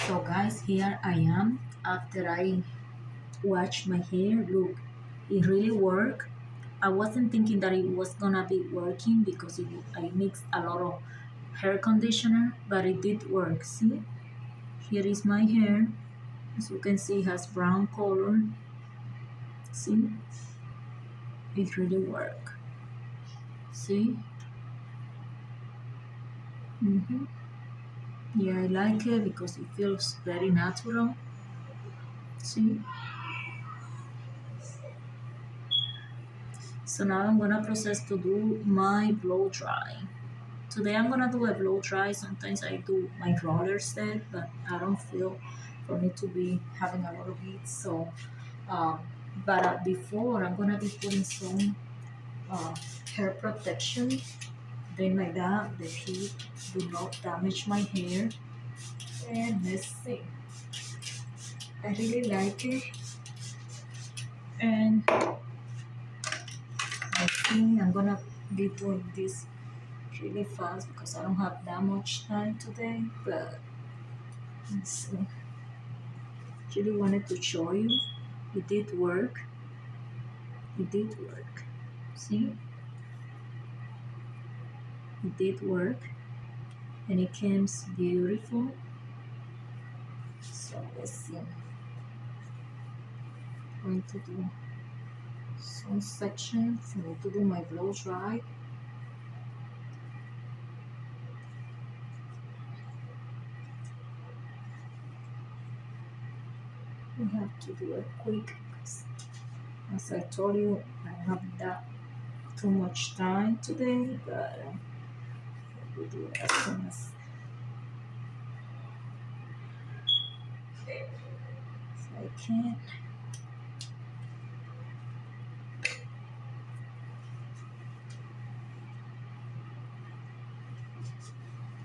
So guys, here I am after I washed my hair. Look, it really worked. I wasn't thinking that it was gonna be working because I mixed a lot of hair conditioner, but it did work. See, here is my hair. As you can see, it has brown color. See, it really worked. See, mm-hmm. Yeah, I like it because it feels very natural. See, so now I'm gonna process to do my blow dry. Today I'm gonna do a blow dry. Sometimes I do my roller set, but I don't feel for me to be having a lot of heat. So, um, but before I'm gonna be putting some uh, hair protection. Then like that, the heat do not damage my hair. And let's see. I really like it, and I think I'm gonna be doing this really fast because I don't have that much time today. But let's see. Really wanted to show you. It did work. It did work. See, it did work, and it came beautiful. So let's see. I'm going to do some sections. I need to do my blow dry. We have to do it quick because, as I told you, I don't have that too much time today, but we'll do it as soon as I can.